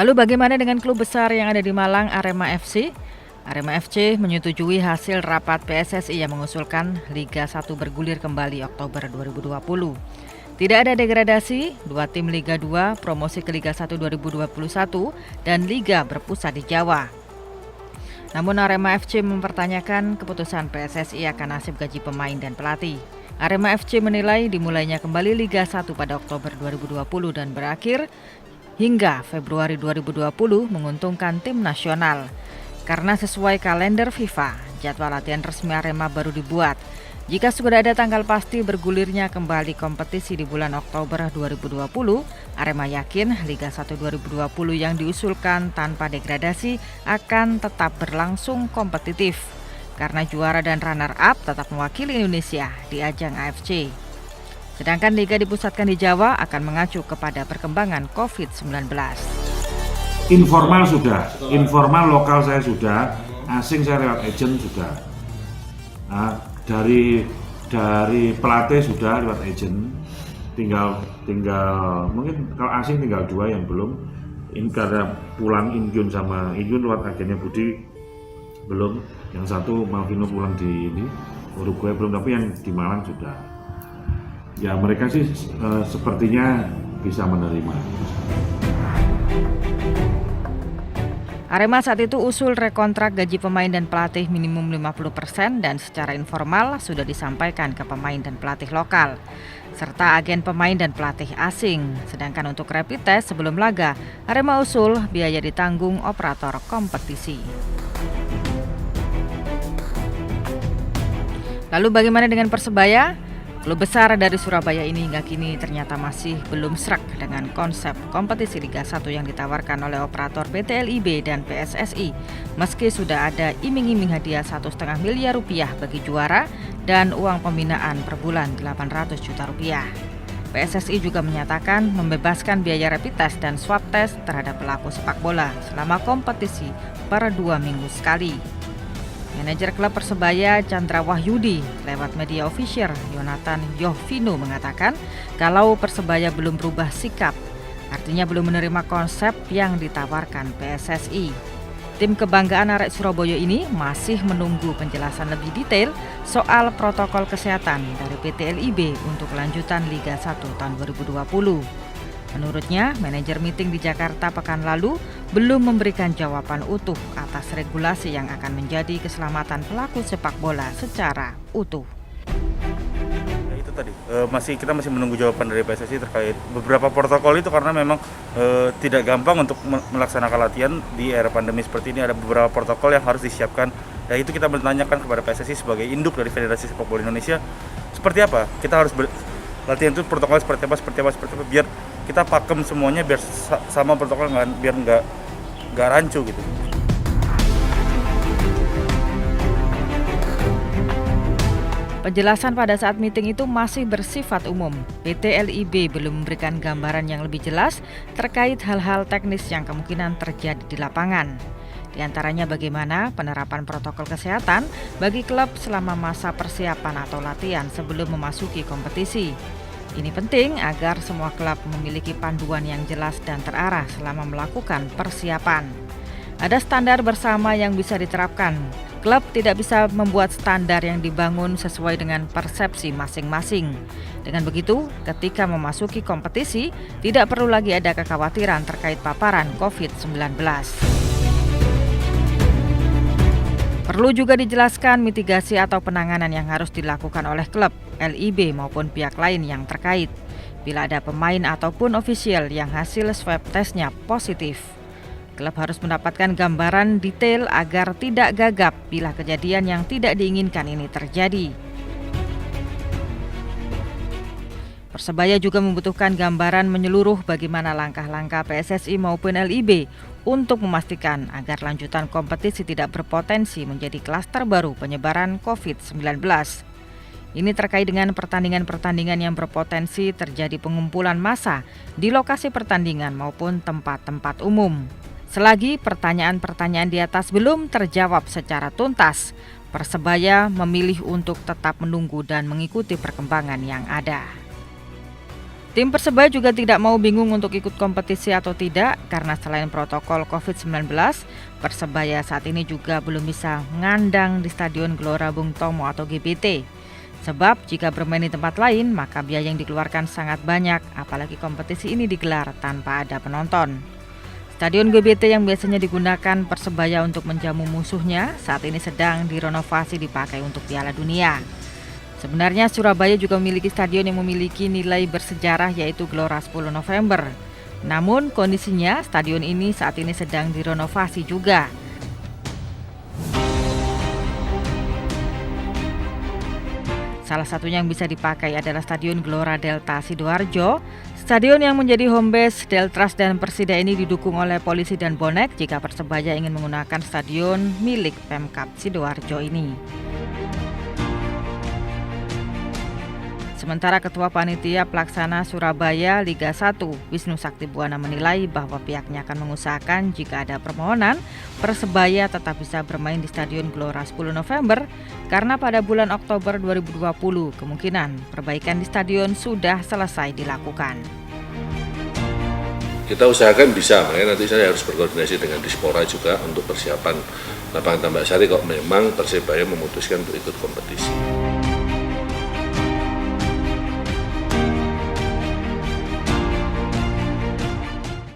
Lalu bagaimana dengan klub besar yang ada di Malang, Arema FC? Arema FC menyetujui hasil rapat PSSI yang mengusulkan Liga 1 bergulir kembali Oktober 2020. Tidak ada degradasi, 2 tim Liga 2 promosi ke Liga 1 2021 dan Liga berpusat di Jawa. Namun Arema FC mempertanyakan keputusan PSSI akan nasib gaji pemain dan pelatih. Arema FC menilai dimulainya kembali Liga 1 pada Oktober 2020 dan berakhir hingga Februari 2020 menguntungkan tim nasional. Karena sesuai kalender FIFA, jadwal latihan resmi Arema baru dibuat. Jika sudah ada tanggal pasti bergulirnya kembali kompetisi di bulan Oktober 2020, Arema yakin Liga 1 2020 yang diusulkan tanpa degradasi akan tetap berlangsung kompetitif. Karena juara dan runner-up tetap mewakili Indonesia di ajang AFC. Sedangkan Liga dipusatkan di Jawa akan mengacu kepada perkembangan COVID-19. Informal sudah, informal lokal saya sudah, asing saya lewat agent sudah. Nah, dari pelatih sudah lewat agent, tinggal mungkin kalau asing tinggal 2 yang belum. Ini karena pulang Injun sama Injun lewat agennya Budi belum. Yang satu Malvino pulang di Uruguay belum, tapi yang di Malang sudah. Ya mereka sih sepertinya bisa menerima. Arema saat itu usul rekontrak gaji pemain dan pelatih minimum 50% dan secara informal sudah disampaikan ke pemain dan pelatih lokal, serta agen pemain dan pelatih asing. Sedangkan untuk rapid test sebelum laga, Arema usul biaya ditanggung operator kompetisi. Lalu bagaimana dengan Persebaya? Klub besar dari Surabaya ini hingga kini ternyata masih belum sreg dengan konsep kompetisi Liga 1 yang ditawarkan oleh operator PT LIB dan PSSI. Meski sudah ada iming-iming hadiah 1,5 miliar rupiah bagi juara dan uang pembinaan per bulan 800 juta rupiah. PSSI juga menyatakan membebaskan biaya rapid test dan swab test terhadap pelaku sepak bola selama kompetisi per 2 minggu sekali. Manajer klub Persebaya Chandra Wahyudi lewat media official Yonatan Yovino mengatakan kalau Persebaya belum berubah sikap, artinya belum menerima konsep yang ditawarkan PSSI. Tim kebanggaan arek Surabaya ini masih menunggu penjelasan lebih detail soal protokol kesehatan dari PT LIB untuk lanjutan Liga 1 tahun 2020. Menurutnya, manajer meeting di Jakarta pekan lalu belum memberikan jawaban utuh atas regulasi yang akan menjadi keselamatan pelaku sepak bola secara utuh. Ya, itu tadi, kita masih menunggu jawaban dari PSSI terkait beberapa protokol itu karena memang tidak gampang untuk melaksanakan latihan di era pandemi seperti ini. Ada beberapa protokol yang harus disiapkan. Ya itu kita bertanyakan kepada PSSI sebagai induk dari Federasi Sepak Bola Indonesia. Seperti apa? Kita harus latihan itu protokol seperti apa biar kita pakem semuanya biar sama protokol, biar nggak rancu gitu. Penjelasan pada saat meeting itu masih bersifat umum. PT LIB belum memberikan gambaran yang lebih jelas terkait hal-hal teknis yang kemungkinan terjadi di lapangan. Di antaranya bagaimana penerapan protokol kesehatan bagi klub selama masa persiapan atau latihan sebelum memasuki kompetisi. Ini penting agar semua klub memiliki panduan yang jelas dan terarah selama melakukan persiapan. Ada standar bersama yang bisa diterapkan. Klub tidak bisa membuat standar yang dibangun sesuai dengan persepsi masing-masing. Dengan begitu, ketika memasuki kompetisi, tidak perlu lagi ada kekhawatiran terkait paparan COVID-19. Perlu juga dijelaskan mitigasi atau penanganan yang harus dilakukan oleh klub, LIB maupun pihak lain yang terkait bila ada pemain ataupun ofisial yang hasil swab testnya positif. Klub harus mendapatkan gambaran detail agar tidak gagap bila kejadian yang tidak diinginkan ini terjadi. Persebaya juga membutuhkan gambaran menyeluruh bagaimana langkah-langkah PSSI maupun LIB untuk memastikan agar lanjutan kompetisi tidak berpotensi menjadi klaster baru penyebaran COVID-19. Ini terkait dengan pertandingan-pertandingan yang berpotensi terjadi pengumpulan massa di lokasi pertandingan maupun tempat-tempat umum. Selagi pertanyaan-pertanyaan di atas belum terjawab secara tuntas, Persebaya memilih untuk tetap menunggu dan mengikuti perkembangan yang ada. Tim Persebaya juga tidak mau bingung untuk ikut kompetisi atau tidak karena selain protokol COVID-19, Persebaya saat ini juga belum bisa ngandang di Stadion Gelora Bung Tomo atau GBT. Sebab jika bermain di tempat lain, maka biaya yang dikeluarkan sangat banyak, apalagi kompetisi ini digelar tanpa ada penonton. Stadion GBT yang biasanya digunakan Persebaya untuk menjamu musuhnya, saat ini sedang direnovasi dipakai untuk Piala Dunia. Sebenarnya Surabaya juga memiliki stadion yang memiliki nilai bersejarah yaitu Gelora 10 November. Namun kondisinya stadion ini saat ini sedang direnovasi juga. Salah satunya yang bisa dipakai adalah Stadion Gelora Delta Sidoarjo. Stadion yang menjadi home base Deltras dan Persida ini didukung oleh polisi dan bonek jika Persebaya ingin menggunakan stadion milik Pemkab Sidoarjo ini. Sementara Ketua Panitia Pelaksana Surabaya Liga 1, Wisnu Sakti Buwana menilai bahwa pihaknya akan mengusahakan jika ada permohonan, Persebaya tetap bisa bermain di Stadion Gelora 10 November karena pada bulan Oktober 2020 kemungkinan perbaikan di stadion sudah selesai dilakukan. Kita usahakan bisa, makanya nanti saya harus berkoordinasi dengan Dispora juga untuk persiapan lapangan Tambak Sari kalau memang Persebaya memutuskan untuk ikut kompetisi.